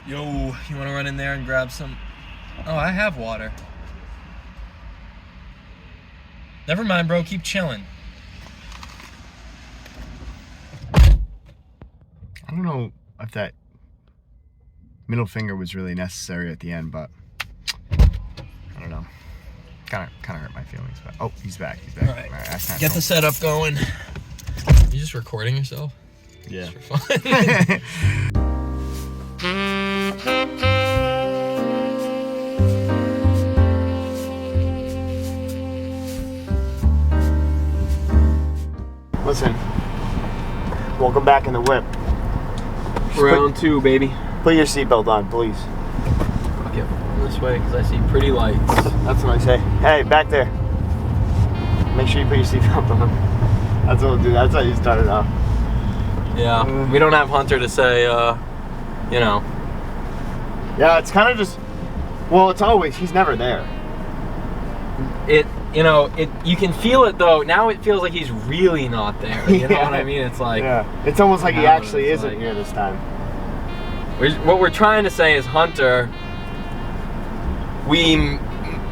Yo, you want to run in there and grab some? Oh, I have water. Never mind, bro. Keep chilling. I don't know if that middle finger was really necessary at the end, but I don't know. Kind of hurt my feelings, but oh, he's back. He's back. All right. Right, get the setup going. You just recording yourself? Yeah. Just for fun. Listen, welcome back in the whip. Round 2, baby. Put your seatbelt on, please. Fuck it. This way, because I see pretty lights. That's what I say. Hey, back there. Make sure you put your seatbelt on. That's what we'll do. That's how you start it off. Yeah, we don't have Hunter to say, you know. Yeah, it's kind of just, well, it's always, he's never there. You can feel it though. Now it feels like he's really not there. You know what I mean? It's like, yeah, it's almost like he actually isn't here this time. What we're trying to say is, Hunter, we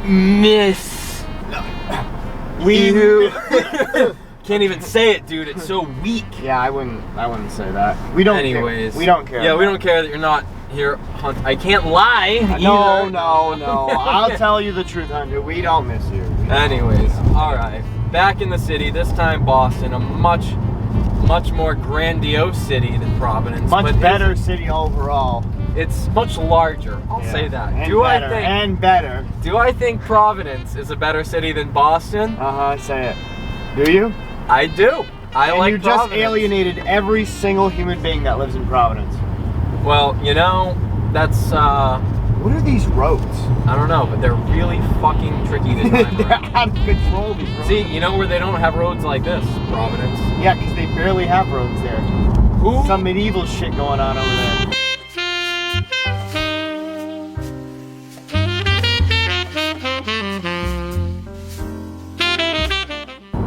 miss. We can't even say it, dude. It's so weak. Yeah, I wouldn't say that. We don't. Anyways, care. We don't care. Yeah, we don't care that you're not here, Hunter. I can't lie. No. I'll tell you the truth, Hunter. We don't miss you. Anyways, all right. Back in the city. This time, Boston, a much more grandiose city than Providence. Much better city overall. It's much larger. I'll say that. And better. Do I think Providence is a better city than Boston? Say it. Do you? I do. I like you Providence. Just alienated every single human being that lives in Providence. Well, you know, that's what are these roads? I don't know, but they're really fucking tricky to drive. They're out of control, these roads. See, you know where they don't have roads like this? Providence. Yeah, because they barely have roads there. Who? Some medieval shit going on over there.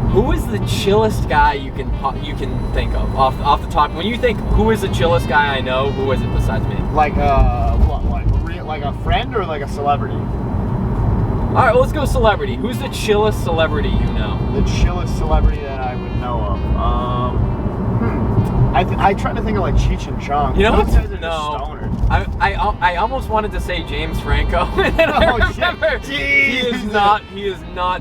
Who is the chillest guy you can think of off the top? When you think who is the chillest guy I know, who is it besides me? Like like a friend or like a celebrity? All right, well, let's go celebrity. Who's the chillest celebrity you know? The chillest celebrity that I would know of. I try to think of like Cheech and Chong. You know what? No. I almost wanted to say James Franco, and then I remember he is not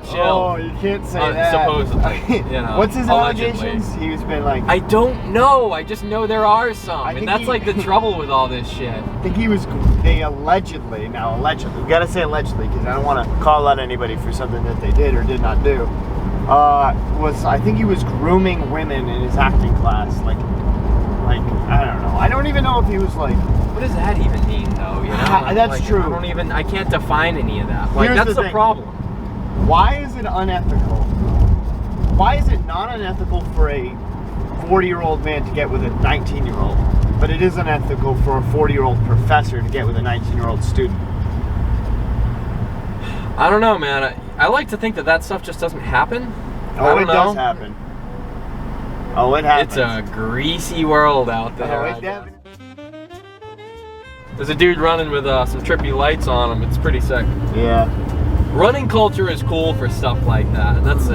chill. Oh, you can't say that. Supposedly, you know. What's his allegedly. allegations? He's been like. I don't know. I just know there are some, and that's like the trouble with all this shit. I think he was. They allegedly. Now allegedly, we gotta say allegedly because I don't want to call out anybody for something that they did or did not do. I think he was grooming women in his acting class, like I don't know. I don't even know if he was like. What does that even mean, though? You know, that's true. I can't define any of that. Like, that's the problem. Why is it unethical? Why is it not unethical for a 40-year-old man to get with a 19-year-old, but it is unethical for a 40-year-old professor to get with a 19-year-old student? I don't know, man. I like to think that stuff just doesn't happen. Oh, it does happen. Oh, it happens. It's a greasy world out there. Oh, it does. There's a dude running with some trippy lights on him. It's pretty sick. Yeah. Running culture is cool for stuff like that. And that's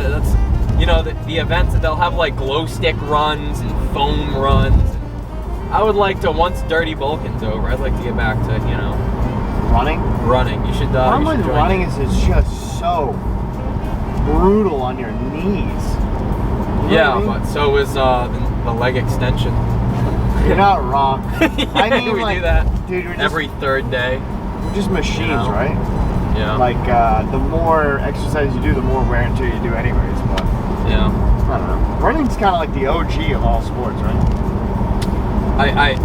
you know, the events that they'll have like glow stick runs and foam runs. I would like to, once Dirty Vulcan's over, I'd like to get back to, you know, running. You should. Running is just so brutal on your knees. Yeah, but so is the leg extension. You're not wrong. I mean, we do that, dude. Every third day. We're just machines, you know? Right? Yeah. Like the more exercise you do, the more wear and tear you do, anyways. But yeah, I don't know. Running's kind of like the OG of all sports, right?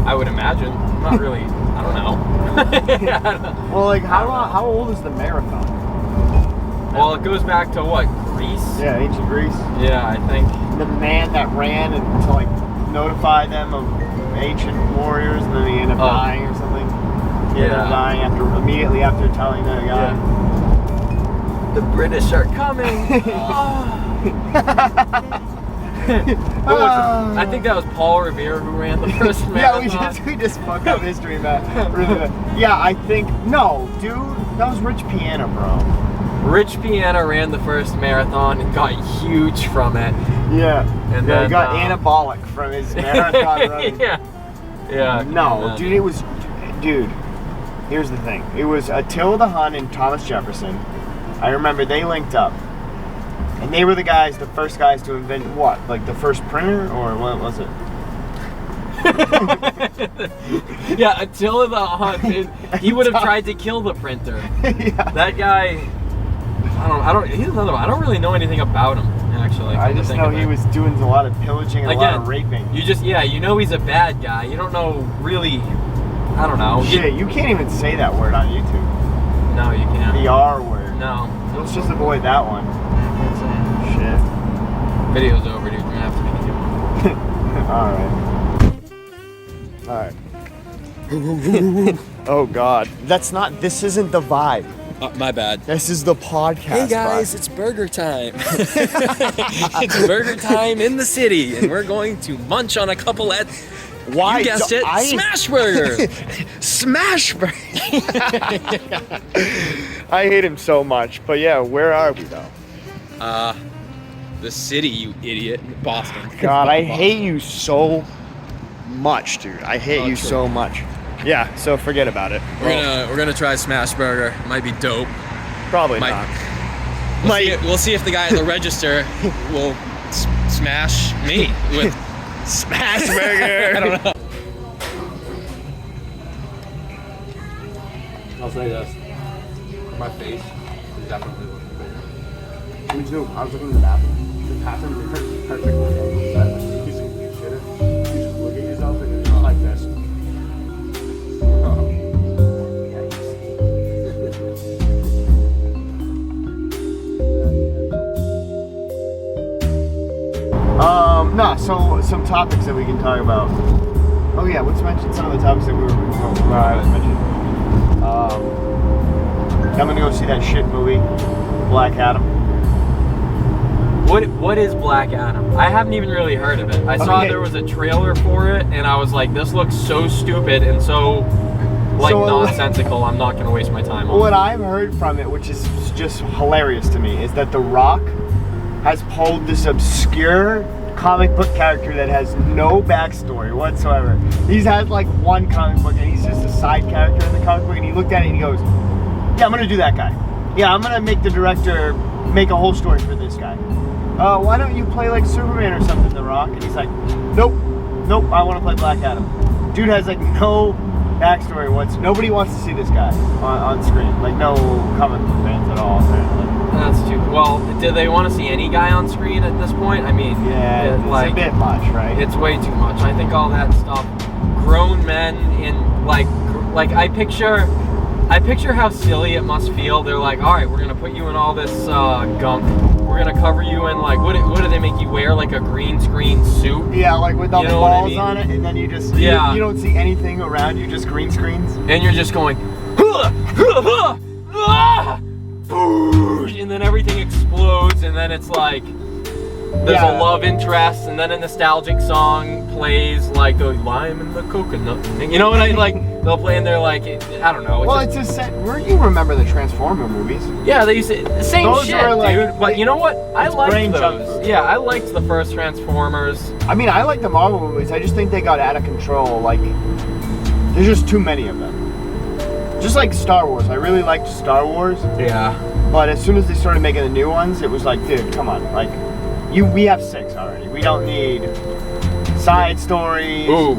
I would imagine. Not really. I don't know. Well, like how old is the marathon? Well, it goes back to what, Greece? Yeah, ancient Greece. Yeah, I think. The man that ran and to like notify them of ancient warriors, and then he ended up dying or something. He ended up dying immediately after telling the guy. Yeah. The British are coming. I think that was Paul Revere who ran the first marathon. Yeah, we just fucked up history, man. Really bad. Yeah, I think no, dude, that was Rich Piana, bro. Rich Piana ran the first marathon and got huge from it. Yeah, and then he got anabolic from his marathon running. Yeah. No, dude, it was, dude. Here's the thing. It was Attila Hunt and Thomas Jefferson. I remember they linked up. And they were the first guys to invent what? Like the first printer, or what was it? Yeah, Attila the Hunt. He would have tried to kill the printer. Yeah. That guy. He's another one. I don't really know anything about him, actually. I just know he was doing a lot of pillaging and a lot of raping. You know he's a bad guy. You don't know really. I don't know. Shit, you can't even say that word on YouTube. No, you can't. The R word. No. Let's just avoid that one. Shit. Video's over, dude. We're gonna have to make a new one. Alright. Oh god. This isn't the vibe. My bad. This is the podcast. Hey guys, it's burger time. It's burger time in the city, and we're going to munch on a couple at. Why? You guessed it. Smash burger. Smash burger. I hate him so much. But yeah, where are we though? The city, you idiot. Boston. God, I hate you so much, dude. I hate you so much. Yeah, so forget about it. We're gonna try smash burger. Might be dope. Probably not. We'll see if the guy at the register will smash me with smash burger. I don't know. I'll say this. My face is definitely looking bigger. Me too. I was looking in the bathroom. The bathroom is perfect. You just look at yourself and you're like this. No, so some topics that we can talk about. Oh yeah, let's mention some of the topics that we were mentioning. I'm gonna go see that shit movie, Black Adam. What is Black Adam? I haven't even really heard of it. I saw there was a trailer for it, and I was like, this looks so stupid and so nonsensical. I'm not gonna waste my time on it. What I've heard from it, which is just hilarious to me, is that The Rock has pulled this obscure comic book character that has no backstory whatsoever. He's had like one comic book and he's just a side character in the comic book, and he looked at it and he goes, yeah, I'm gonna do that guy. Yeah, I'm gonna make the director make a whole story for this guy. Why don't you play like Superman or something, The Rock? And he's like, nope, I want to play Black Adam. Dude has like no backstory. Nobody wants to see this guy on screen. Like no comic book fans at all, apparently. That's too well. Do they want to see any guy on screen at this point? I mean, yeah, it's a bit much, right? It's way too much. I think all that stuff, grown men in like I picture how silly it must feel. They're like, all right, we're gonna put you in all this gunk. We're gonna cover you in like what do they make you wear, like a green screen suit? Yeah, like with all the balls on it, and then you just you don't see anything around you, just green screens. And you're just going, and then everything explodes, and then it's like there's a love interest, and then a nostalgic song plays, like the lime and the coconut. You know what I like? They'll play, and they're like, I don't know. Well, it's a set. Where you remember the Transformer movies? Yeah, they used to the same those shit, were like, dude. But you know what? I liked those. Jump. Yeah, I liked the first Transformers. I mean, I like the Marvel movies. I just think they got out of control. Like, there's just too many of them. Just like Star Wars. I really liked Star Wars. Yeah. But as soon as they started making the new ones, it was like, dude, come on. Like, we have 6 already. We don't need side stories. Ooh,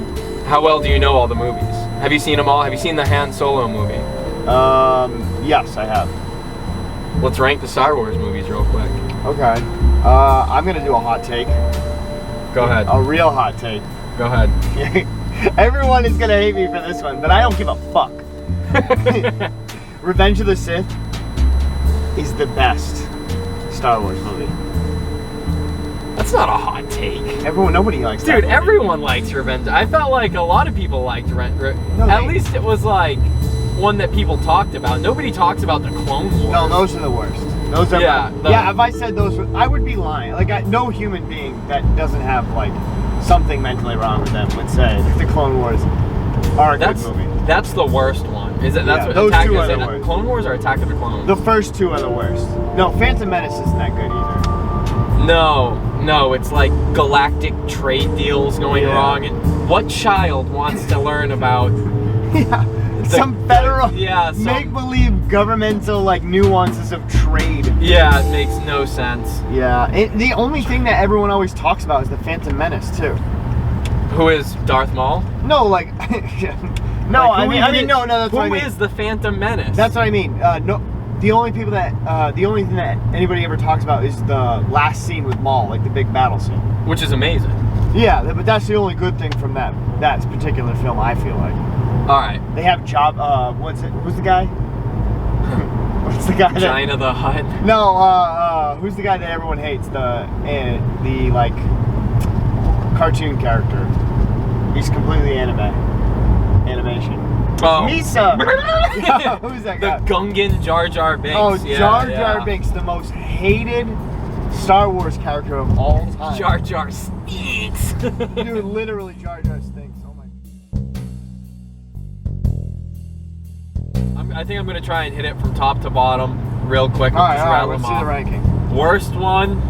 how well do you know all the movies? Have you seen them all? Have you seen the Han Solo movie? Yes, I have. Let's rank the Star Wars movies real quick. Okay. I'm gonna do a hot take. Go ahead. A real hot take. Go ahead. Everyone is gonna hate me for this one, but I don't give a fuck. Revenge of the Sith is the best Star Wars movie. That's not a hot take. Nobody likes that movie. Everyone likes Revenge. I felt like a lot of people liked At least it was like one that people talked about. Nobody talks about the Clone Wars. No, those are the worst. Those are Yeah, yeah. If I said those, I would be lying. Like no human being that doesn't have like something mentally wrong with them would say the Clone Wars are a good movie. That's the worst one. Is it? That's Yeah, what those Attack two is are it? the worst. Clone Wars or Attack of the Clones? The first two are the worst. No, Phantom Menace isn't that good either. No, it's like galactic trade deals going wrong. And what child wants to learn about some federal, make-believe governmental like nuances of trade? Yeah, it makes no sense. Yeah, the only thing that everyone always talks about is the Phantom Menace too. Who is Darth Maul? No, like, no, like, I mean, no, that's what I mean. Who is the Phantom Menace? That's what I mean. No, the only thing that anybody ever talks about is the last scene with Maul, like the big battle scene. Which is amazing. Yeah, but that's the only good thing from that particular film, I feel like. All right. They have who's the guy? What's the guy? China the Hutt. No, who's the guy that everyone hates? The like cartoon character. He's completely animation. Oh. Misa! Who's that guy? The Gungan Jar Jar Binks. Oh, Jar Jar Binks, the most hated Star Wars character of all time. Jar Jar stinks. Dude, literally Jar Jar stinks. Oh my. I think I'm gonna try and hit it from top to bottom real quick. All right, let's see the ranking. Worst one.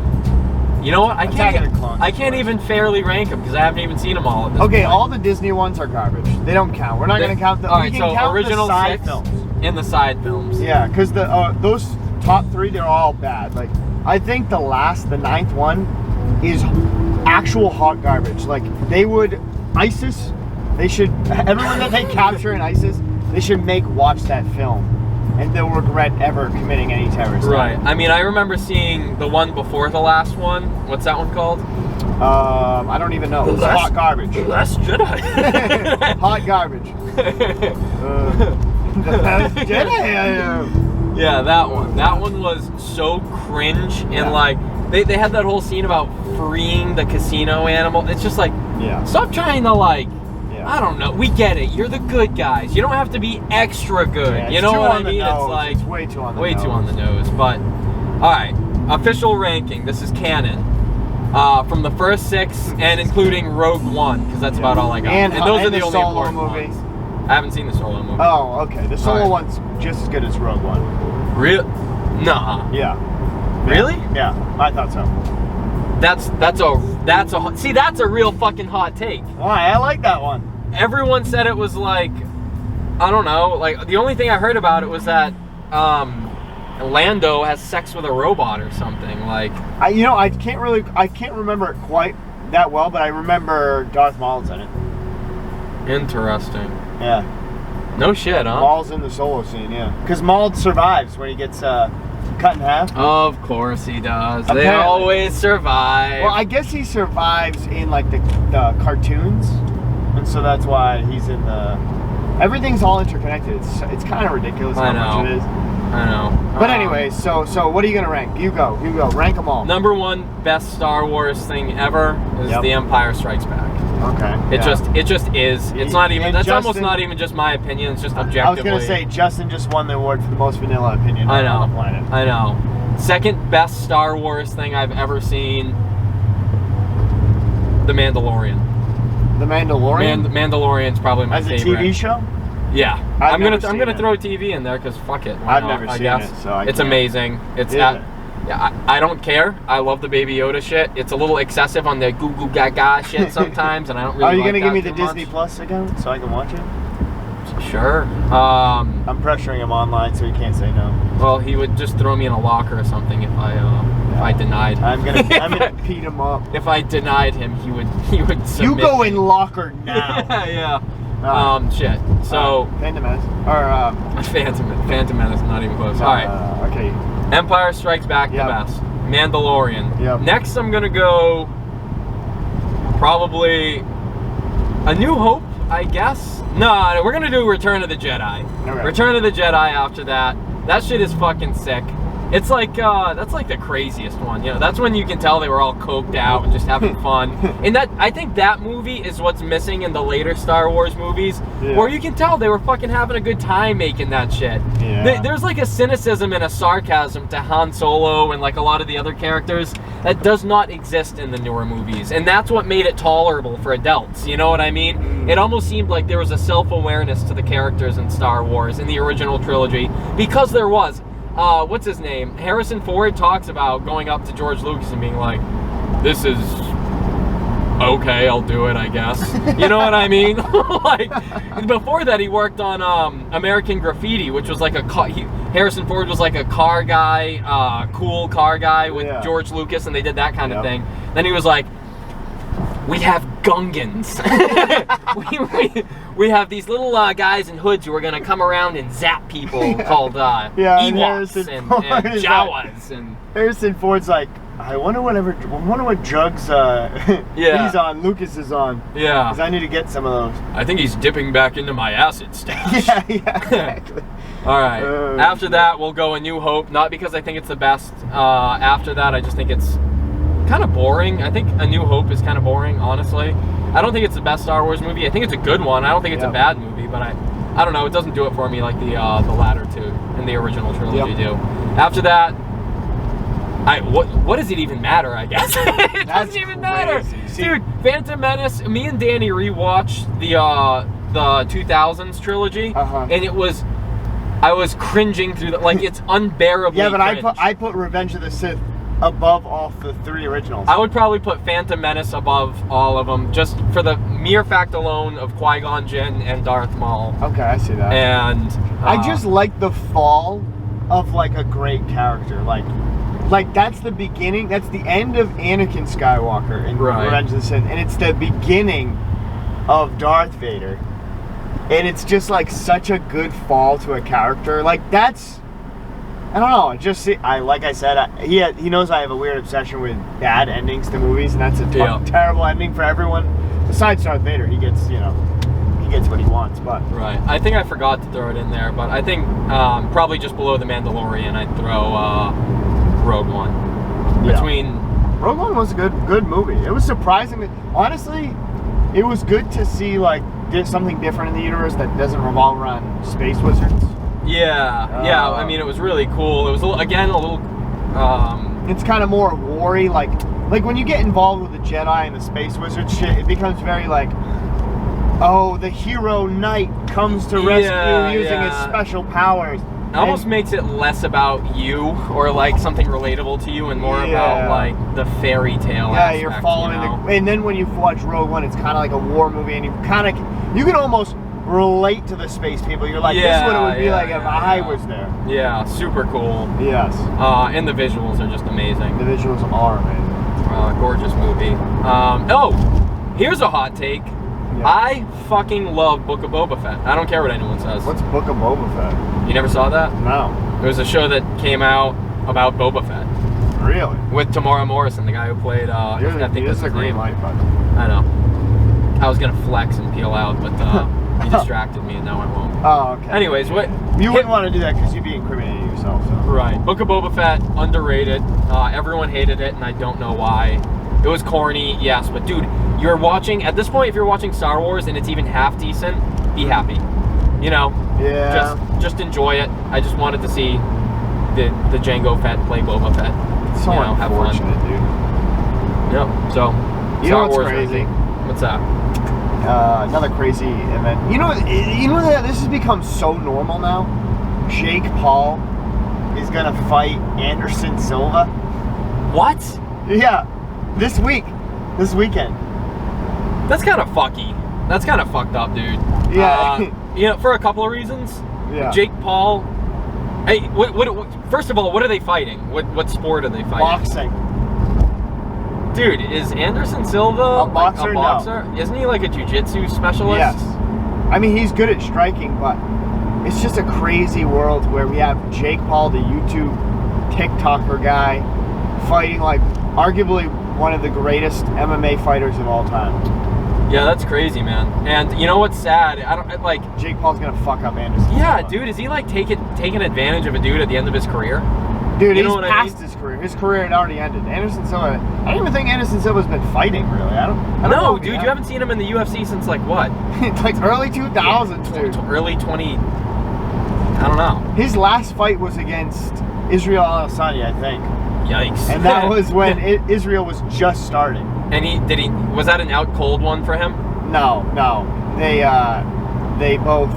You know what? I Clones can't even fairly rank them because I haven't even seen them all. At this point. All the Disney ones are garbage. They don't count. We're not going to count them. All right, we can count original the side 6 films. In the side films. Yeah, because those top 3, they're all bad. Like, I think the 9th one is actual hot garbage. Like, ISIS, everyone that they capture in ISIS, they should watch that film. And they'll regret ever committing any terrorist Right. I mean, I remember seeing the one before the last one. What's that one called? I don't even know. It's hot garbage. The Last Jedi. Hot garbage. The Last Jedi. Yeah, that one. That one was so cringe, and like they had that whole scene about freeing the casino animal. It's just like, stop trying to like. I don't know. We get it. You're the good guys. You don't have to be extra good. Yeah, you know what I mean? It's like way too on the nose. Way too on the nose. But all right, official ranking. This is canon. From the first 6 and including Rogue One, because that's about all I got. And those are the only Solo important movie. ones. I haven't seen the Solo movie. Oh, okay. The Solo one's just as good as Rogue One. Real? Nah. Yeah. Really? Yeah, I thought so. That's a real fucking hot take. Why? I like that one. Everyone said it was like, I don't know, like the only thing I heard about it was that Lando has sex with a robot or something. Like, I can't remember it quite that well, but I remember Darth Maul's in it. Interesting. Yeah. No shit, huh? Maul's in the Solo scene, yeah. Because Maul survives when he gets cut in half. Of course he does. Apparently. They always survive. Well, I guess he survives in like the cartoons, and so that's why he's in the. Everything's all interconnected. It's kind of ridiculous how much it is. I know. But anyway, so what are you gonna rank? You go. Rank them all. Number 1 best Star Wars thing ever is The Empire Strikes Back. Okay. It just is. It's not even. That's almost not even just my opinion. It's just objectively. I was gonna say Justin just won the award for the most vanilla opinion on the planet. I know. Second best Star Wars thing I've ever seen. The Mandalorian. The Mandalorian. The Mandalorian's probably my favorite. As a TV show. Yeah, I'm gonna throw TV in there because fuck it. I've never seen it, so it's amazing. It's I don't care. I love the Baby Yoda shit. It's a little excessive on the goo goo gaga shit sometimes, and I don't really. Are you like gonna give me the much. Disney Plus account so I can watch it? Sure. I'm pressuring him online so he can't say no. Well, he would just throw me in a locker or something if I denied. I'm gonna beat him up. If I denied him, he would submit. You go in locker now. Yeah. Shit. So Phantom Menace or Phantom Menace, not even close. All right. Okay. Empire Strikes Back, the best. Mandalorian. Yep. Next, I'm gonna go probably A New Hope, I guess. No, we're gonna do Return of the Jedi. Okay. Return of the Jedi after that. That shit is fucking sick. It's like that's like the craziest one. You know, that's when you can tell they were all coked out and just having fun. And I think that movie is what's missing in the later Star Wars movies, where you can tell they were fucking having a good time making that shit. Yeah. There's like a cynicism and a sarcasm to Han Solo and like a lot of the other characters that does not exist in the newer movies, and that's what made it tolerable for adults. You know what I mean? It almost seemed like there was a self-awareness to the characters in Star Wars in the original trilogy, because there was. What's his name? Harrison Ford talks about going up to George Lucas and being like, "This is okay, I'll do it, I guess." You know what I mean? Like, before that, he worked on American Graffiti, which was like Harrison Ford was like a car guy, cool car guy with George Lucas, and they did that kind of thing. Then he was like, "We have Gungans. we have these little guys in hoods who are gonna come around and zap people called Ewoks and Jawas." And Harrison Ford's like, I wonder what drugs he's on, Lucas is on. Yeah. Because I need to get some of those. I think he's dipping back into my acid stash. Yeah, exactly. All right. After that, we'll go A New Hope. Not because I think it's the best. After that, I just think it's kind of boring. I think A New Hope is kind of boring, honestly. I don't think it's the best Star Wars movie. I think it's a good one. I don't think it's a bad movie, but I don't know. It doesn't do it for me like the latter two in the original trilogy do. After that, what does it even matter? I guess it doesn't even matter, dude. Phantom Menace. Me and Danny rewatched the 2000s trilogy, and I was cringing through the it's unbearably. Yeah, but cringe. I put Revenge of the Sith above all the three originals. I would probably put Phantom Menace above all of them, just for the mere fact alone of Qui-Gon Jinn and Darth Maul. Okay, I see that. And I just like the fall of like a great character. Like that's the beginning. That's the end of Anakin Skywalker in Revenge of the Sith, and it's the beginning of Darth Vader. And it's just like such a good fall to a character. Like that's. I don't know. Like I said, he knows I have a weird obsession with bad endings to movies, and that's a terrible ending for everyone. Besides Darth Vader, he gets what he wants. But I think I forgot to throw it in there, but I think probably just below The Mandalorian, I'd throw Rogue One. Rogue One was a good movie. It was surprising. Honestly, it was good to see like something different in the universe that doesn't revolve around space wizards. Yeah. I mean, it was really cool. It was a little. It's kind of more war-y, like when you get involved with the Jedi and the space wizard shit, it becomes very like, oh, the hero knight comes to rescue using his special powers. It almost makes it less about you or like something relatable to you, and more about like the fairy tale. Yeah, aspect, you're following and then when you watch Rogue One, it's kind of like a war movie, and you can almost relate to the space people. You're like, this is what it would be like if I was there. Yeah, super cool. Yes. And the visuals are just amazing. The visuals are amazing. Gorgeous movie. Here's a hot take. Yeah. I fucking love Book of Boba Fett. I don't care what anyone says. What's Book of Boba Fett? You never saw that? No. It was a show that came out about Boba Fett. Really? With Tamara Morrison, the guy who played. I think that's his name. Light button. I know. I was gonna flex and peel out, but you distracted me, and now I won't. Oh, okay. Anyways, you wouldn't want to do that because you'd be incriminating yourself. So. Right. Book of Boba Fett, underrated. Everyone hated it, and I don't know why. It was corny, yes, but dude, you're watching at this point. If you're watching Star Wars and it's even half decent, be happy. You know. Yeah. Just enjoy it. I just wanted to see the Jango Fett play Boba Fett. It's so unfortunate, dude. Yep. So. You know what's crazy? What's that? Another crazy event. You know that this has become so normal now. Jake Paul is gonna fight Anderson Silva. What? Yeah, this weekend. That's kind of fucky. That's kind of fucked up, dude. Yeah. For a couple of reasons. Yeah. Jake Paul. Hey, what? First of all, what are they fighting? What sport are they fighting? Boxing. Dude, is Anderson Silva a boxer? No. Isn't he like a jiu-jitsu specialist? Yes. I mean, he's good at striking, but it's just a crazy world where we have Jake Paul, the YouTube TikToker guy, fighting like arguably one of the greatest MMA fighters of all time. Yeah, that's crazy, man. And you know what's sad? Jake Paul's gonna fuck up Anderson. Yeah, Silva. dude, is he like taking advantage of a dude at the end of his career? Dude, You know he's what I past mean? his career. His career had already ended. Anderson Silva. I don't even think Anderson Silva's been fighting really. I don't know No, if he dude, has. you haven't seen him in the UFC since like what? like early 2000s, dude. Early 20. I don't know. His last fight was against Israel Adesanya, I think. Yikes. And that was when Israel was just starting. And was that an out cold one for him? No. They both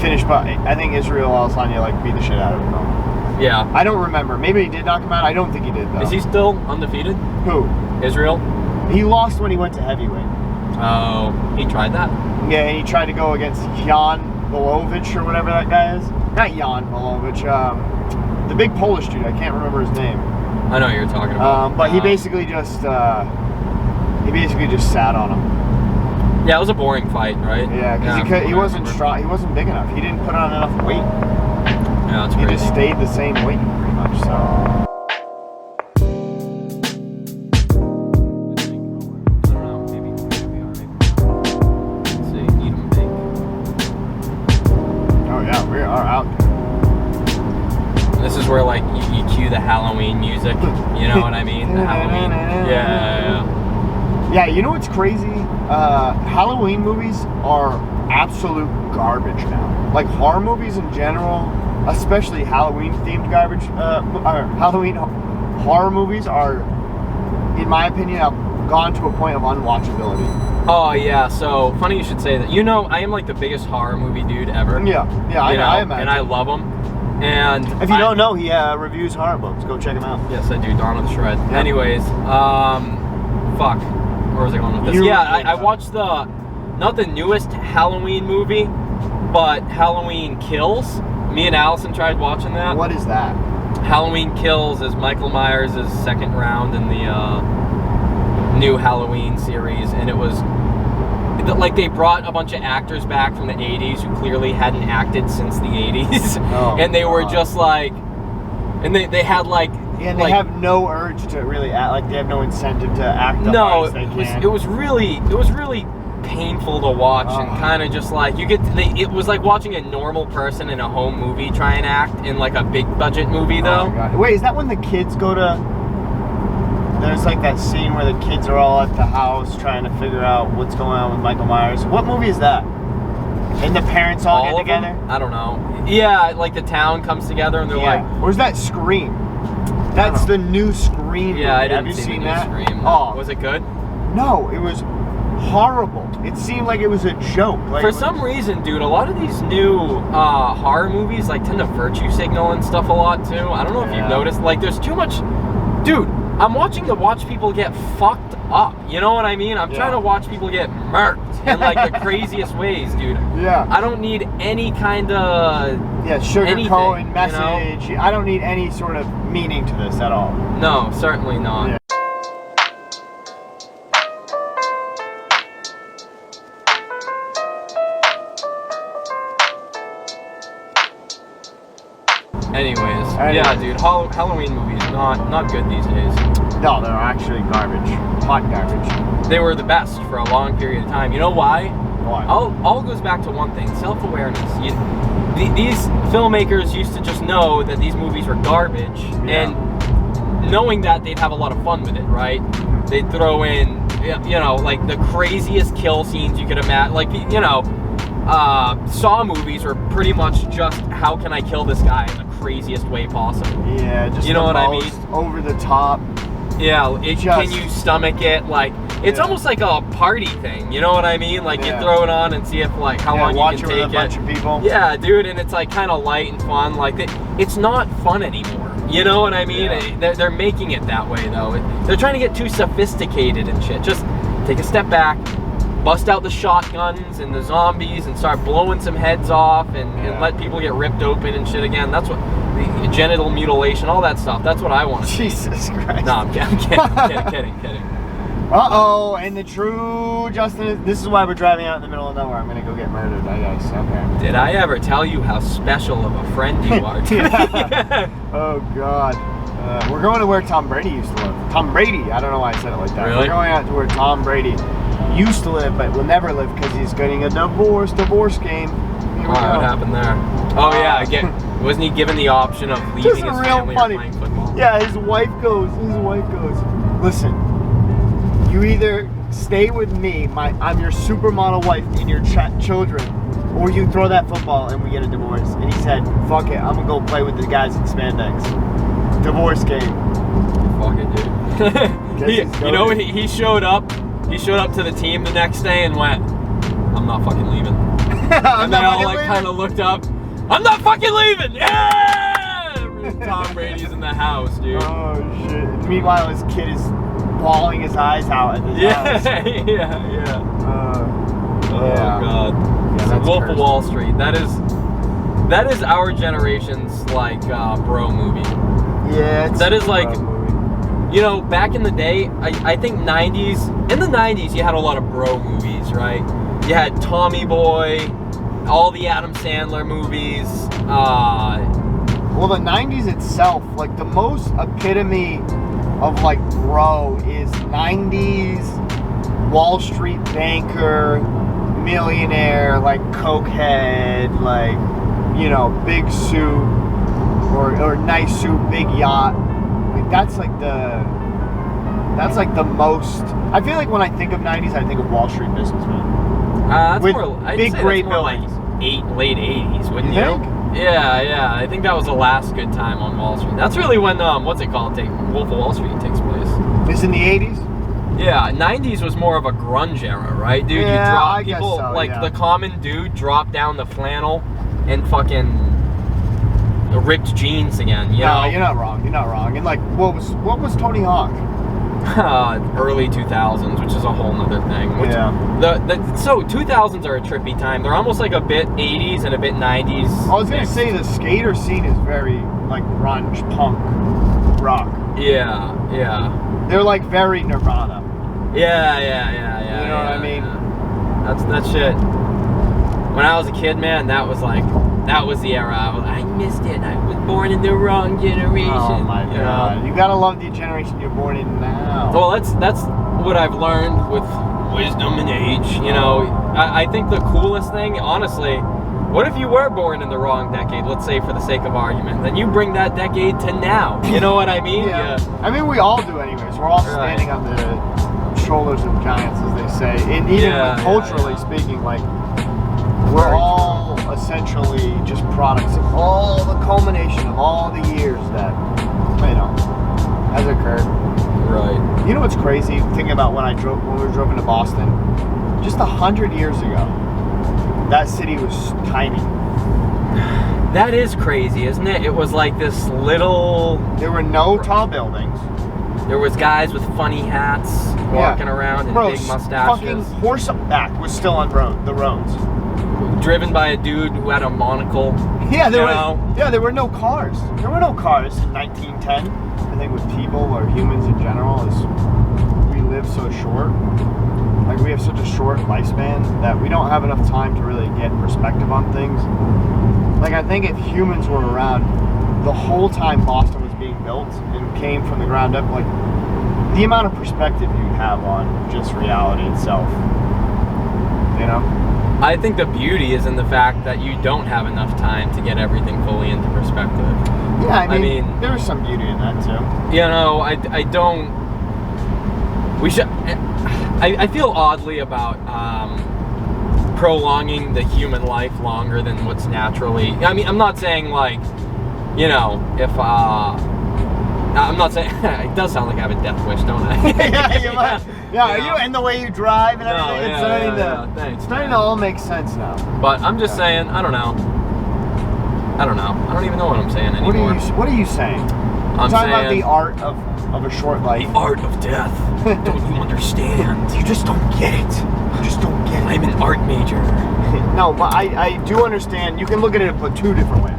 finished, but I think Israel Adesanya like beat the shit out of him. Yeah. I don't remember. Maybe he did knock him out. I don't think he did though. Is he still undefeated? Who? Israel? He lost when he went to heavyweight. Oh, he tried that? Yeah, and he tried to go against Jan Blachowicz or whatever that guy is. Not Jan Blachowicz. The big Polish dude. I can't remember his name. I know what you're talking about. But he basically just sat on him. Yeah, it was a boring fight, right? Yeah, because he wasn't strong. He wasn't big enough. He didn't put on enough weight. Yeah, it's He crazy. just stayed the same weight pretty much. So. Oh yeah, we are out. This is where like you cue the Halloween music. You know what I mean? The Halloween. Yeah. Yeah, you know what's crazy? Halloween movies are absolute garbage now. Like horror movies in general, especially Halloween-themed garbage. Halloween horror movies are, in my opinion, have gone to a point of unwatchability. Oh yeah. So funny you should say that. You know, I am like the biggest horror movie dude ever. Yeah, I imagine. And I love them. And if you don't know, he reviews horror books. Go check him out. Yes, I do. Dawn of the Shred. Yeah. Anyways, fuck. Where was I going with this? I watched not the newest Halloween movie, but Halloween Kills. Me and Allison tried watching that. What is that? Halloween Kills is Michael Myers' second round in the new Halloween series, and it was like they brought a bunch of actors back from the 80s who clearly hadn't acted since the 80s. Oh, and they were just like, and they had like, yeah, they have no urge to really act. Like they have no incentive to act. No, as they can. it was really painful to watch, and kind of just like it was like watching a normal person in a home movie try and act in like a big budget movie though. Oh my God. Wait, is that when the kids go to? There's like that scene where the kids are all at the house trying to figure out what's going on with Michael Myers. What movie is that? And the parents all get together? I don't know. Yeah, like the town comes together and they're like, or is that Scream? That's the new Scream. Yeah, I didn't Have you see seen the new that? Scream. Oh, was it good? No, it was horrible. It seemed like it was a joke. Like, for some reason, dude, a lot of these new horror movies like tend to virtue signal and stuff a lot too. I don't know if you've noticed. Like, there's too much, dude. I'm watching to watch people get fucked up. You know what I mean? I'm trying to watch people get murked in like the craziest ways, dude. Yeah. I don't need any kind of sugarcoating message. You know? I don't need any sort of meaning to this at all. No, certainly not. Yeah. Anyways, yeah, dude, Halloween movies not good these days. No, they're actually garbage. Hot garbage. They were the best for a long period of time. You know why? Why? All goes back to one thing: self-awareness. These filmmakers used to just know that these movies were garbage, and knowing that they'd have a lot of fun with it, right? They'd throw in, like the craziest kill scenes you could imagine. Like, Saw movies are pretty much just how can I kill this guy in the craziest way possible. Yeah, just you know what I mean? Over the top. Yeah, can you stomach it? Like, it's almost like a party thing. You know what I mean? Like, you throw it on and see if like how long you can take it. Watch it with a bunch of people. Yeah, dude, and it's like kind of light and fun. Like, it's not fun anymore. You know what I mean? Yeah. They're making it that way though. They're trying to get too sophisticated and shit. Just take a step back. Bust out the shotguns and the zombies and start blowing some heads off and let people get ripped open and shit again. That's what the genital mutilation, all that stuff. That's what I want to see. Jesus Christ. No, I'm kidding. Uh-oh, and the true Justin this is why we're driving out in the middle of nowhere. I'm gonna go get murdered, I guess. Okay. Did I ever tell you how special of a friend you are? Oh God. We're going to where Tom Brady used to live. Tom Brady, I don't know why I said it like that. Really? We're going out to where Tom Brady used to live, but will never live because he's getting a divorce game. Here we go. What happened there? Oh yeah, Wasn't he given the option of Just leaving his real family funny. or playing football? Yeah, his wife goes, listen, you either stay with me, I'm your supermodel wife and your children, or you throw that football and we get a divorce. And he said, fuck it, I'm gonna go play with the guys in spandex. Divorce game. Fuck it, dude. You know, he showed up. He showed up to the team the next day and went, I'm not fucking leaving. And they all like kind of looked up. I'm not fucking leaving. Yeah! Tom Brady's in the house, dude. Oh shit. Meanwhile, his kid is bawling his eyes out at the house. Yeah. Oh god. Yeah, So that's Wolf cursed. of Wall Street. That is our generation's like bro movie. Yeah, it's That is a like, movie. you know, back in the day, I think in the 90s you had a lot of bro movies, right? You had Tommy Boy, all the Adam Sandler movies. Well, the 90s itself, like the most epitome of like bro is 90s Wall Street banker, millionaire, like cokehead, like, you know, big suit or nice suit, big yacht. Like that's like the most. I feel like when I think of 90s, I think of Wall Street businessmen. That's With more, I'd big say great that's more like buildings. late 80s, wouldn't You you? think? Yeah. I think that was the last good time on Wall Street. That's really when what's it called? Wolf of Wall Street takes place. It's in the 80s. Yeah, 90s was more of a grunge era, right, dude? Yeah, you drop I guess people so, like yeah. the common dude dropped down the flannel and fucking ripped jeans again. You No, know? you're not wrong. You're not wrong. And like, what was Tony Hawk? Early 2000s, which is a whole nother thing. Which so 2000s are a trippy time. They're almost like a bit 80s and a bit 90s. I was gonna mixed. say the skater scene is very like grunge, punk, rock. Yeah. They're like very Nirvana. Yeah. You know what I mean? Yeah. That's shit. When I was a kid, man, that was the era. I missed it. I was born in the wrong generation. Oh my you god! know? You gotta love the generation you're born in now. Well, that's what I've learned with wisdom and age. You know, I think the coolest thing, honestly, what if you were born in the wrong decade? Let's say, for the sake of argument, then you bring that decade to now. You know what I mean? Yeah. I mean, we all do, anyways. We're all Right. standing on the shoulders of giants, as they say. And even culturally speaking, like we're all essentially just products of all the culmination of all the years that, you know, has occurred. Right. You know what's crazy? Thinking about when we drove into Boston, just 100 years ago, that city was tiny. That is crazy, isn't it? It was like this little. There were no tall buildings. There was guys with funny hats walking around and big mustaches. Fucking horseback was still on the roads. Driven by a dude who had a monocle. Yeah, there you were no cars. There were no cars in 1910. I think with people or humans in general, is we live so short. Like we have such a short lifespan that we don't have enough time to really get perspective on things. Like I think if humans were around the whole time Boston was being built and came from the ground up, like the amount of perspective you'd have on just reality itself. You know? I think the beauty is in the fact that you don't have enough time to get everything fully into perspective. Yeah, I mean mean there was some beauty in that too. You know, I don't. We should. I feel oddly about prolonging the human life longer than what's naturally. I mean, I'm not saying like, you know, if I'm not saying it does sound like I have a death wish, don't I? Yeah, you might. Yeah, You know? and the way you drive and No, everything, yeah, it's thanks, starting man. to all make sense now. But I'm just saying, I don't know. I don't even know what I'm saying What anymore. are you saying? I'm talking saying about the art of a short life. the art of death. Don't you understand? You just don't get it. You just don't get it. I'm an art major. No, but I do understand. You can look at it two different ways.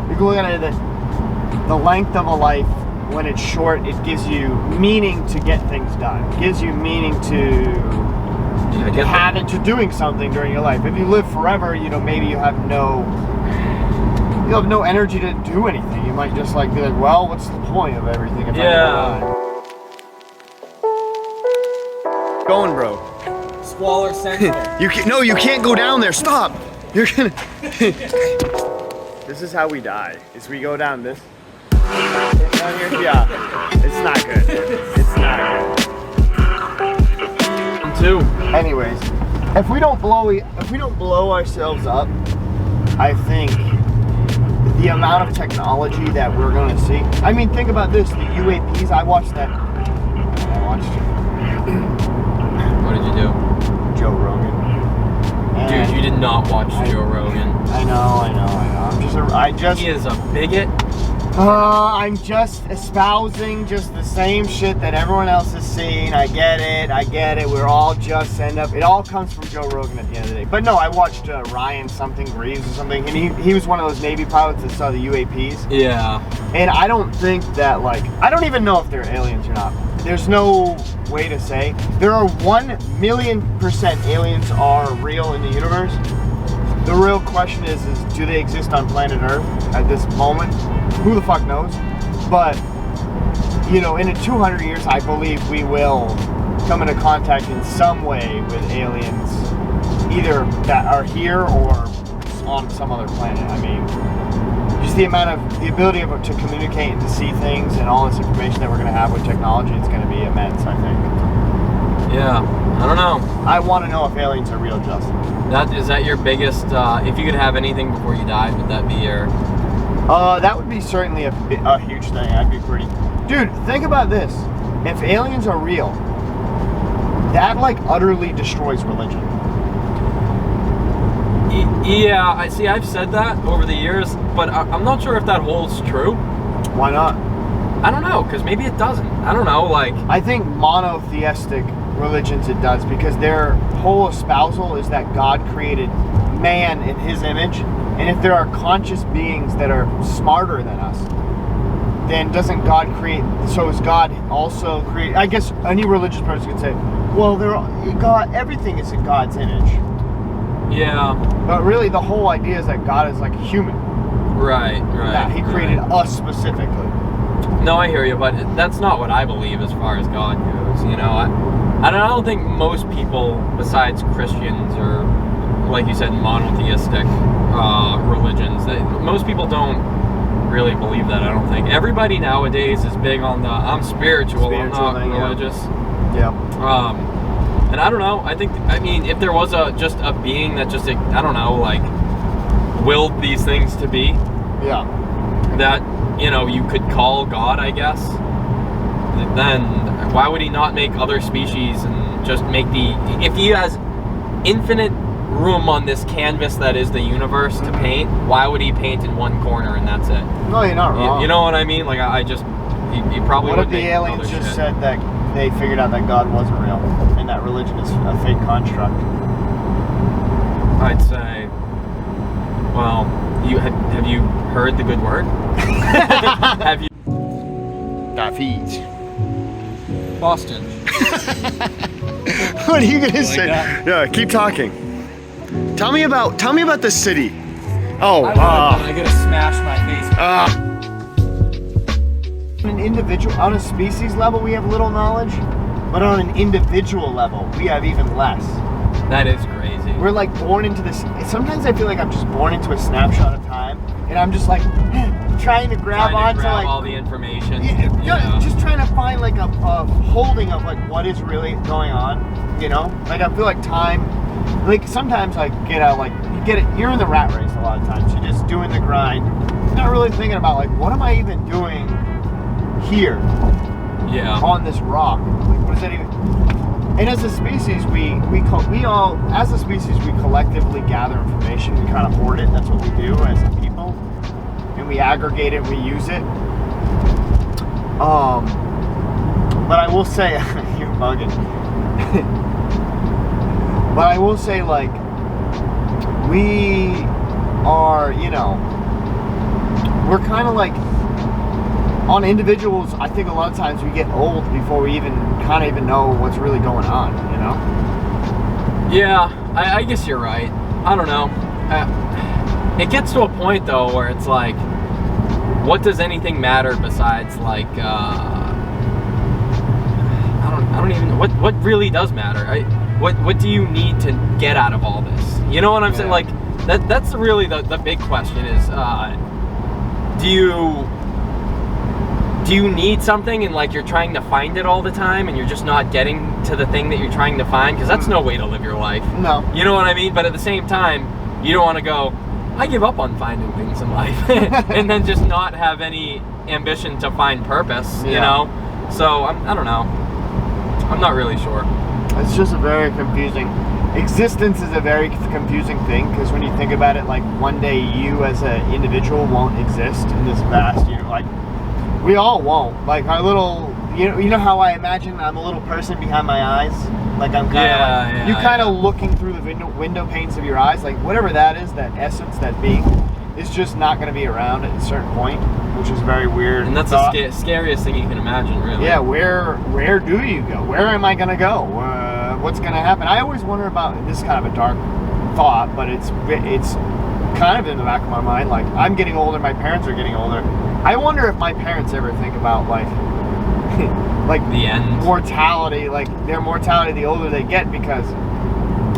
You can look at it that the length of a life, when it's short, it gives you meaning to get things done. It gives you meaning to have into doing something during your life. If you live forever, you know, maybe you have no energy to do anything. You might just like be like, well, what's the point of everything if I never die? Going, bro. Squalor Central. You can't go down there. Stop. You're gonna. This is how we die. Is we go down this. Down here? Yeah. It's not good. It's not good. Two. Anyways, if we don't blow ourselves up, I think the amount of technology that we're gonna see. I mean, think about this: the UAPs. I watched. What did you do? Joe Rogan. And Dude, you did not watch Joe Rogan. I know. He is a bigot. I'm just espousing just the same shit that everyone else is seeing. I get it. We're all just end up. It all comes from Joe Rogan at the end of the day. But no, I watched Ryan something Greaves or something, and he was one of those Navy pilots that saw the UAPs. Yeah. And I don't think that, like, I don't even know if they're aliens or not. There's no way to say. There are 1,000,000% aliens are real in the universe. The real question is do they exist on planet Earth at this moment? Who the fuck knows? But, you know, in 200 years, I believe we will come into contact in some way with aliens, either that are here or on some other planet. I mean, just the ability to communicate and to see things and all this information that we're going to have with technology is going to be immense, I think. Yeah, I don't know. I want to know if aliens are real, Justin. Is that your biggest, if you could have anything before you died, would that be your... That would be certainly a huge thing. I'd be pretty... Dude, think about this. If aliens are real, that, like, utterly destroys religion. Yeah, I've said that over the years, but I'm not sure if that holds true. Why not? I don't know, because maybe it doesn't. I don't know, like... I think monotheistic religions it does, because their whole espousal is that God created man in his image, and if there are conscious beings that are smarter than us, then doesn't God create, so is God also create, I guess any religious person could say, well, everything is in God's image. Yeah. But really the whole idea is that God is like a human. Right. That he created us specifically. No, I hear you, but that's not what I believe as far as God goes. You know, I don't think most people, besides Christians or, like you said, monotheistic religions, most people don't really believe that. I don't think everybody nowadays is big on the I'm spiritual I'm not religious. Yeah. And I don't know. I mean, if there was just a being that just, I don't know, like willed these things to be. Yeah. That, you know, you could call God, I guess. Then why would he not make other species and just make if he has infinite room on this canvas that is the universe to paint, why would he paint in one corner and that's it? No, you're not wrong. You know what I mean? Like he probably would. What if the make aliens just said that they figured out that God wasn't real and that religion is a fake construct? I'd say, well, have you heard the good word? Have you? Darth. Boston. What are you gonna say? That? Yeah, keep talking. Tell me about the city. Oh, I gotta smash my face. On a species level, we have little knowledge, but on an individual level, we have even less. That is crazy. We're like born into this. Sometimes I feel like I'm just born into a snapshot of time, and I'm just like trying to grab all the information. Yeah, just trying to find like a holding of like what is really going on. You know, like I feel like time. Like sometimes I get out, like you're in the rat race a lot of times. You're just doing the grind, not really thinking about like what am I even doing here? Yeah. On this rock. Like what is that even? And as a species, we collectively gather information. We kind of hoard it. That's what we do as a people. And we aggregate it. We use it. But I will say, you're bugging. But I will say, like, we are, you know, we're kind of like, on individuals, I think a lot of times we get old before we even know what's really going on, you know? Yeah, I guess you're right. I don't know. It gets to a point, though, where it's like, what does anything matter besides, like, I don't even know. What really does matter? What do you need to get out of all this? You know what I'm saying? Like, That's really the big question is, do you need something and like you're trying to find it all the time and you're just not getting to the thing that you're trying to find? Because that's no way to live your life. No. You know what I mean? But at the same time, you don't want to go, I give up on finding things in life and then just not have any ambition to find purpose, you know? So I don't know. I'm not really sure. It's just a very confusing. Existence is a very confusing thing because when you think about it, like one day you as an individual won't exist in this vast, like we all won't. Like our little, you know how I imagine I'm a little person behind my eyes, like I'm kind of you kind of looking through the window panes of your eyes, like whatever that is, that essence, that being, is just not going to be around at a certain point, which is very weird. And that's the scariest thing you can imagine, really. Yeah, where do you go? Where am I going to go? What's going to happen? I always wonder about, this is kind of a dark thought, but it's kind of in the back of my mind. Like, I'm getting older, my parents are getting older. I wonder if my parents ever think about like the end, mortality, like their mortality the older they get, because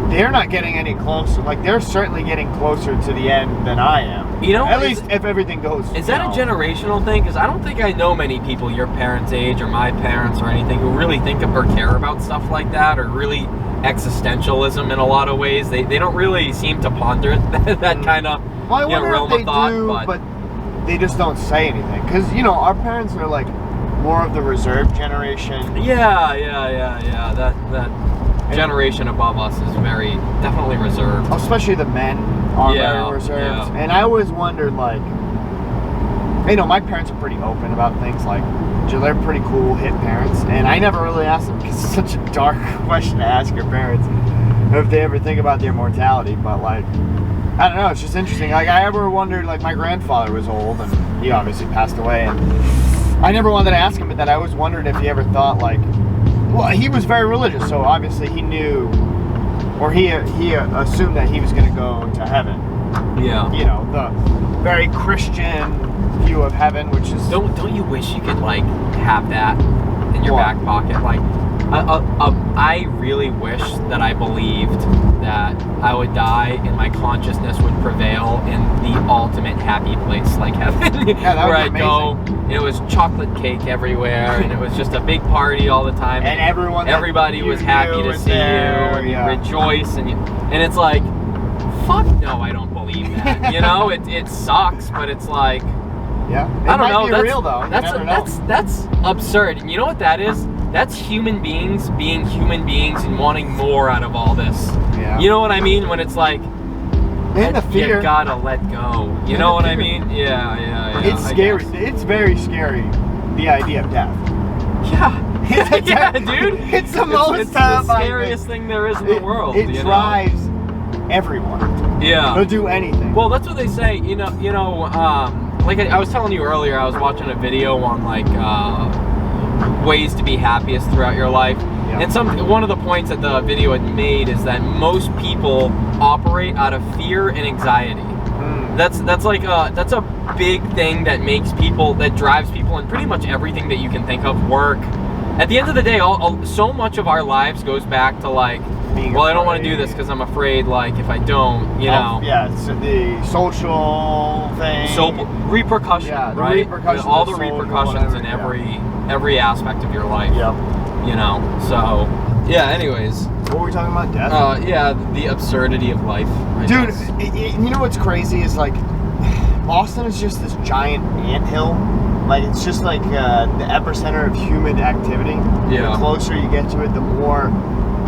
they're not getting any closer. Like, they're certainly getting closer to the end than I am. You know, at least if everything goes. Is that a generational thing? Because I don't think I know many people your parents' age or my parents or anything who really think of or care about stuff like that, or really existentialism in a lot of ways. They don't really seem to ponder that kind of realm of thought. But they just don't say anything. Because, our parents are like more of the reserved generation. Yeah. That generation above us is definitely reserved. Especially the men are very reserved. And I always wondered, like, my parents are pretty open about things. Like, they're pretty cool, hip parents. And I never really asked them, because it's such a dark question to ask your parents if they ever think about their mortality. But, like, I don't know, it's just interesting. Like, I ever wondered, like, my grandfather was old, and he obviously passed away. And I never wanted to ask him, but that I always wondered if he ever thought, like, well, he was very religious, so obviously he knew, or he assumed that he was going to go to heaven. Yeah. The very Christian view of heaven, which is... Don't you wish you could, like, have that in your back pocket? Like, I really wish that I believed that I would die and my consciousness would prevail in the ultimate happy place like heaven. Yeah, that would where be I'd go, and it was chocolate cake everywhere, and it was just a big party all the time. And everybody was happy to see you, and you rejoice, and it's like, fuck no, I don't believe that. It sucks, but it's like, I don't know. That's real though. That's absurd. And you know what that is? That's human beings being human beings and wanting more out of all this. Yeah. You know what I mean? When it's like, and the fear, you gotta let go. You know what I mean? Yeah. It's scary. It's very scary, the idea of death. Yeah, dude. It's the most terrifying. It's the scariest thing there is in the world. It drives everyone. Yeah. To do anything. Well, that's what they say. Like I was telling you earlier, I was watching a video on like ways to be happiest throughout your life. Yeah. And one of the points that the video had made is that most people operate out of fear and anxiety. That's a big thing that drives people in pretty much everything that you can think of. Work. At the end of the day, so much of our lives goes back to like, I don't want to do this because I'm afraid, like, if I don't, it's the social thing. So repercussion, right? All the repercussions in every aspect of your life. Yep. So, yeah, anyways. What were we talking about, death? The absurdity of life. Dude, you know what's crazy is, like, Boston is just this giant anthill. Like, it's just like the epicenter of human activity. Yeah. The closer you get to it, the more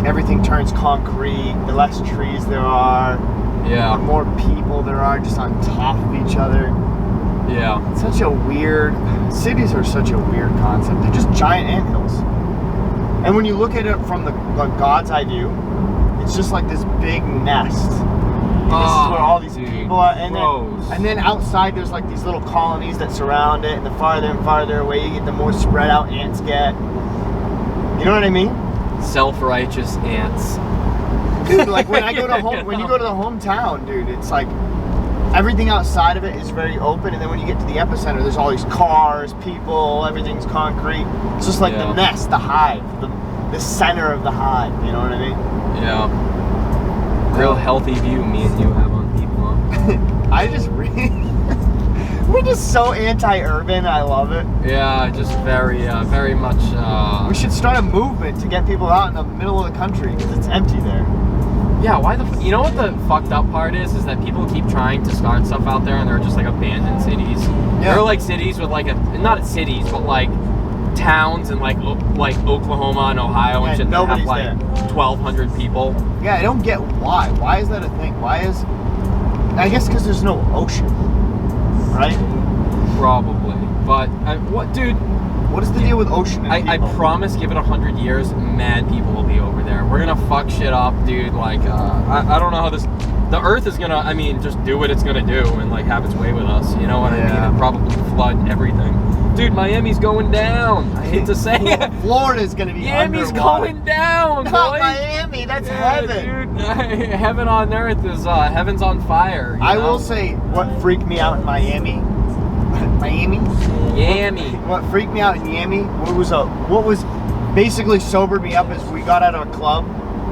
everything turns concrete, the less trees there are. Yeah. The more people there are just on top of each other. Yeah. Cities are such a weird concept. They're just giant anthills. And when you look at it from the God's eye view, it's just like this big nest. This is where all these people are. And then outside there's like these little colonies that surround it, and the farther and farther away you get, the more spread out ants get. You know what I mean? Self-righteous ants. Dude, like when you go to the hometown, dude, it's like everything outside of it is very open, and then when you get to the epicenter, there's all these cars, people, everything's concrete. It's just like the nest, the hive, the center of the hive. You know what I mean? Yeah. Real healthy view me and you have on people, huh? I just really... We're just so anti-urban. I love it. Yeah, just very much. We should start a movement to get people out in the middle of the country because it's empty there. Yeah, why you know what the fucked up part is that people keep trying to start stuff out there and they're just like abandoned cities. Yeah. There are like cities with like not cities, but like towns in like Oklahoma and Ohio and shit that have like 1,200 people. Yeah, I don't get why. Why is that a thing? Why is... I guess because there's no ocean. Right? Probably. But, what, dude? What is the deal with ocean and I promise, give it 100 years, mad people will be over there. We're gonna fuck shit up, dude. Like, I don't know how this... The Earth is gonna, I mean, just do what it's gonna do and, like, have its way with us. You know what I mean? And probably flood everything. Dude, Miami's going down. I hate to say it. Florida's gonna be Miami's underwater. going down, Not boy. Miami, that's heaven. Dude, heaven on earth is, heaven's on fire. I will say, what freaked me out in Miami, what freaked me out in Miami, what was basically sobered me up is we got out of a club,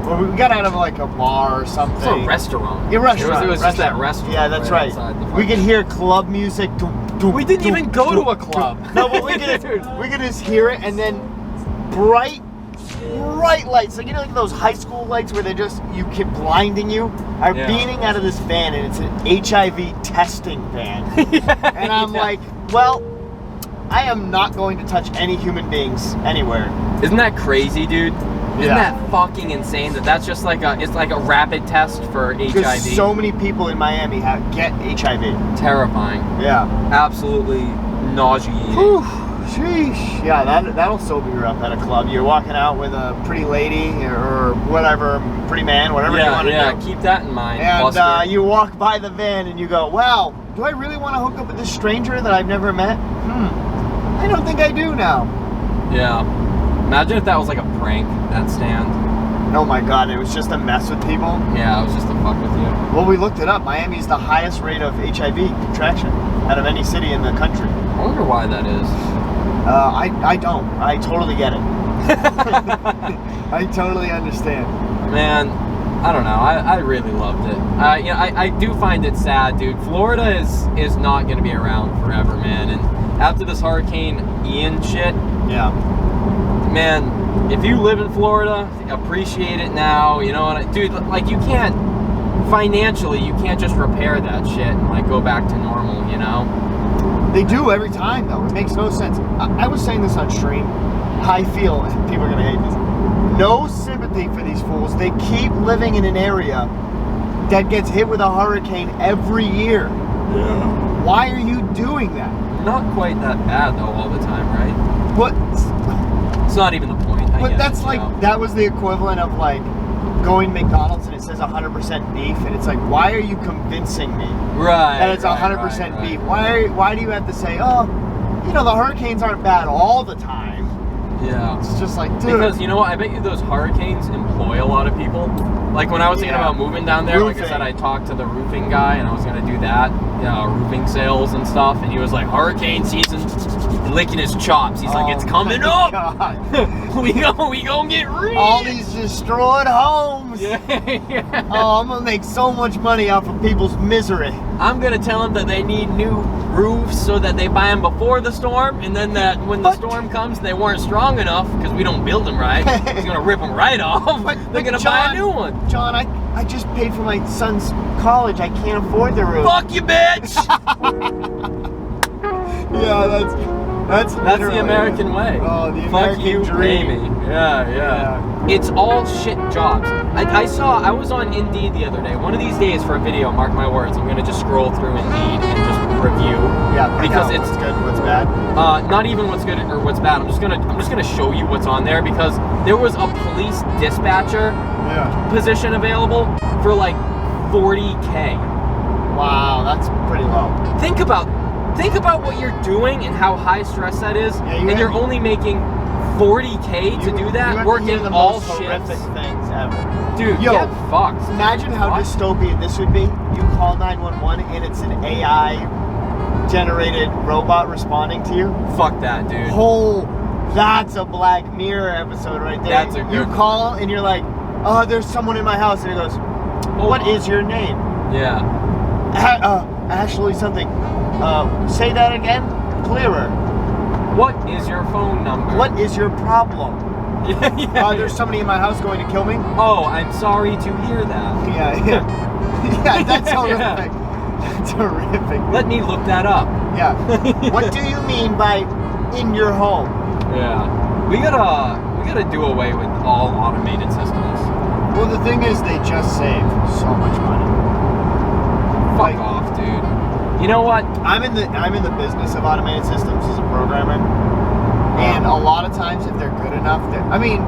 or we got out of like a bar or something. It's a restaurant. Yeah, restaurant. It was just that restaurant. Yeah, that's right. We could hear club music. We didn't even go to a club. No, but we could just hear it, and then bright lights, like, you know, like those high school lights where you keep blinding you, are beaming out of this van, and it's an HIV testing van. And I'm like, well, I am not going to touch any human beings anywhere. Isn't that crazy, dude? Isn't that fucking insane that that's just like it's like a rapid test for HIV? Because so many people in Miami get HIV. Terrifying. Yeah. Absolutely nauseating. Whew, sheesh. Yeah, that'll sober you up at a club. You're walking out with a pretty lady or whatever, pretty man, whatever you want to do. Yeah, keep that in mind. And you walk by the van and you go, wow, do I really want to hook up with this stranger that I've never met? I don't think I do now. Yeah. Imagine if that was like a prank, that stand. Oh my god, it was just a mess with people? Yeah, it was just to fuck with you. Well, we looked it up. Miami's the highest rate of HIV contraction out of any city in the country. I wonder why that is. I don't. I totally get it. I totally understand. Man, I don't know. I really loved it. You know, I do find it sad, dude. Florida is not going to be around forever, man. And after this Hurricane Ian shit, man, if you live in Florida, appreciate it now. You know what, dude? Like, you can't financially, you can't just repair that shit and like go back to normal. You know? They do every time, though. It makes no sense. I was saying this on stream. I feel, and people are gonna hate this, no sympathy for these fools. They keep living in an area that gets hit with a hurricane every year. Yeah. Why are you doing that? Not quite that bad though all the time, right? What? It's not even the point. But that's like, that was the equivalent of like going to McDonald's and it says 100% beef, and it's like, why are you convincing me that it's 100% beef? Why do you have to say, oh, you know, the hurricanes aren't bad all the time? Yeah. It's just like, dude. Because, you know what, I bet you those hurricanes employ a lot of people. Like, when I was thinking about moving down there, like I said, I talked to the roofing guy, and I was going to do that, roofing sales and stuff, and he was like, hurricane season, licking his chops. He's like, it's coming up. we gonna get rich. All these destroyed homes. Yeah. Oh, I'm going to make so much money off of people's misery. I'm going to tell them that they need new roofs so that they buy them before the storm, and then that when the storm comes, they weren't strong enough because we don't build them right. He's going to rip them right off. They're going to buy a new one. John, I just paid for my son's college. I can't afford the roof. Fuck you, bitch! Yeah, that's the American way. Oh, the American dream. Yeah. It's all shit jobs. I was on Indeed the other day. One of these days for a video, mark my words, I'm gonna just scroll through Indeed and just review. Yeah, because it's what's good, what's bad. Not even what's good or what's bad. I'm just gonna show you what's on there because there was a police dispatcher position available for like 40K. Wow, that's pretty low. Think about what you're doing and how high stress that is, and you're only making 40K to do that, working all shifts. Things ever. Dude, get fucked. Imagine how dystopian this would be. You call 911 and it's an AI-generated robot responding to you. Fuck that, dude. Oh, that's a Black Mirror episode right there. That's a good You call and you're like, oh, there's someone in my house, and it goes, what is your name? Yeah. Ashley something. Say that again. Clearer. What is your phone number? What is your problem? Yeah. There's somebody in my house going to kill me. Oh, I'm sorry to hear that. Yeah. Yeah, that's horrific. That's horrific. Let me look that up. Yeah. What do you mean by in your home? Yeah. We gotta do away with all automated systems. Well, the thing is, they just save so much money. Fuck off, dude. You know what? I'm in the business of automated systems as a programmer, and a lot of times, if they're good enough, I mean,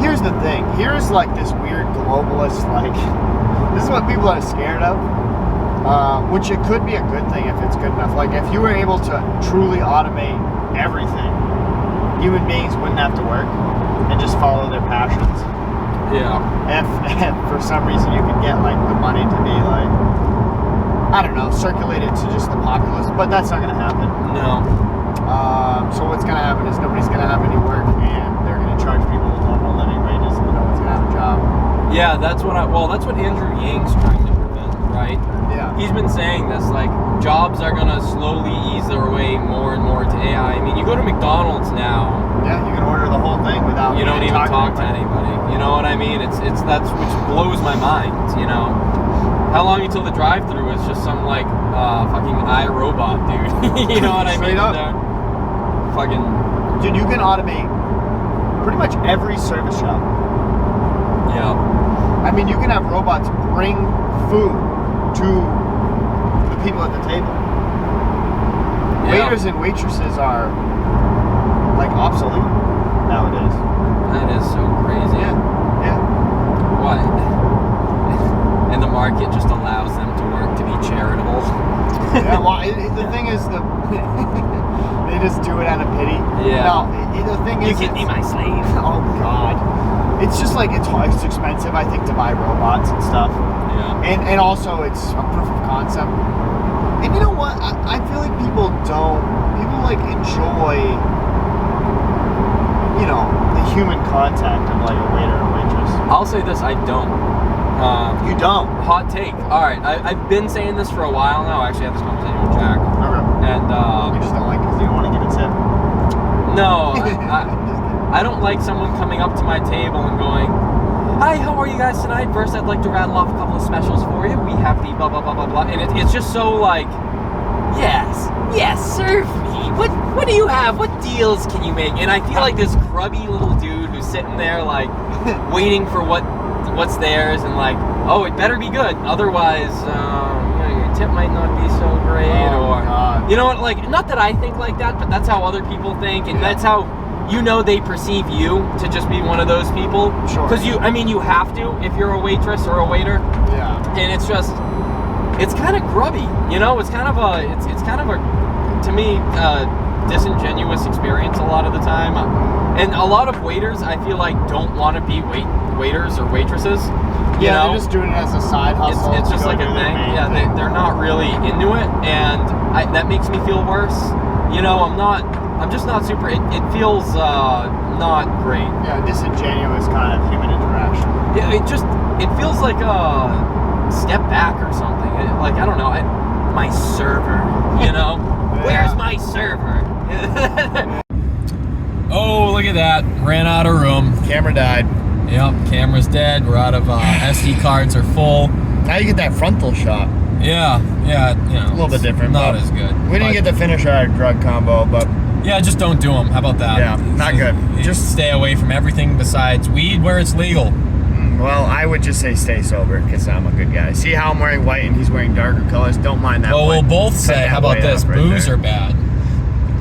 here's the thing. Here's like this weird globalist, like, this is what people are scared of, which it could be a good thing if it's good enough. Like, if you were able to truly automate everything, human beings wouldn't have to work and just follow their passions. Yeah. If for some reason you could get like the money to be like, I don't know, circulated to just the populace, but that's not going to happen. No. So what's going to happen is nobody's going to have any work, and they're going to charge people normal living wages, and no one's going to have a job. Yeah, that's what Andrew Yang's trying to prevent, right? Yeah. He's been saying this, like, jobs are gonna slowly ease their way more and more to AI. I mean, you go to McDonald's now. Yeah, you can order the whole thing without. You don't even talk to anybody. You know what I mean? It's that's which blows my mind. You know, how long until the drive-through is just some like fucking iRobot dude? You know what I mean? Straight up. Fucking. Dude, you can automate pretty much every service shop. Yeah. I mean, you can have robots bring food to the people at the table. Yeah. Waiters and waitresses are like obsolete nowadays. That is so crazy. Yeah. What? And the market just allows them to work to be charitable. Yeah. Well, the thing is, they just do it out of pity. Yeah. No, the thing is, You can be my slave. Oh God. It's just like it's expensive, I think, to buy robots and stuff. Yeah. And also it's a proof of concept. And you know what? I feel like people like enjoy, you know, the human contact of like a waiter or waitress. I'll say this, I don't. You don't? Hot take. All right, I've been saying this for a while now. I actually had this conversation with Jack. Okay. And You just don't like it because you don't want to give a tip. no, I don't like someone coming up to my table and going, "Hi, how are you guys tonight? First, I'd like to rattle off a couple of specials for you. We have the blah blah blah blah blah." And it's just so like, yes, serve me. What do you have? What deals can you make? And I feel like this grubby little dude who's sitting there like waiting for what's theirs and like, oh, it better be good, otherwise your tip might not be so great. God. You know what, like, not that I think like that, but that's how other people think, and that's how they perceive you to just be one of those people. Sure. Because you have to if you're a waitress or a waiter. Yeah. And it's kind of grubby, you know. It's kind of a to me disingenuous experience a lot of the time. And a lot of waiters, I feel like, don't want to be waiters or waitresses. You know? They're just doing it as a side hustle. It's just like a thing. Yeah, they're not really into it, and that makes me feel worse. You know, I'm just not super. It feels not great. Yeah, disingenuous kind of human interaction. Yeah, it feels like a step back or something. Like, I don't know. My server. You know, where's my server? Oh, look at that! Ran out of room. Camera died. Yep, camera's dead. We're out of SD cards are full. Now you get that frontal shot. Yeah, you know, A little bit different. Not as good. We didn't get to finish our drug combo, but yeah, just don't do them. How about that? Yeah, not good. Just stay away from everything besides weed where it's legal. well, I would just say stay sober because I'm a good guy. See how I'm wearing white and he's wearing darker colors? Don't mind that. Well, we'll white. both say, Cut how that about white this? up right Booze there. are bad.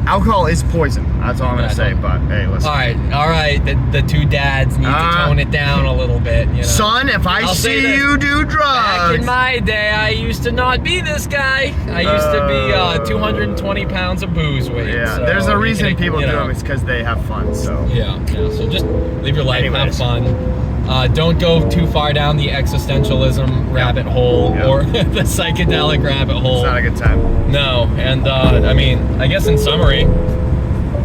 Alcohol is poison. That's all I'm Yeah, gonna say. But hey, listen. All right. The two dads need to tone it down a little bit. You know? Son, if I I'll say see this. you do drugs. Back in my day, I used to not be this guy. I used to be 220 pounds of booze weight. Yeah, so there's a reason you people do know. them. It's because they have fun. So Yeah. So just live your life, Anyways. have fun. Don't go too far down the existentialism rabbit hole or the psychedelic rabbit hole. it's not a good time. No, and I mean, I guess in summary,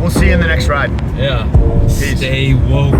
We'll see you in the next ride. yeah, Peace. stay woke.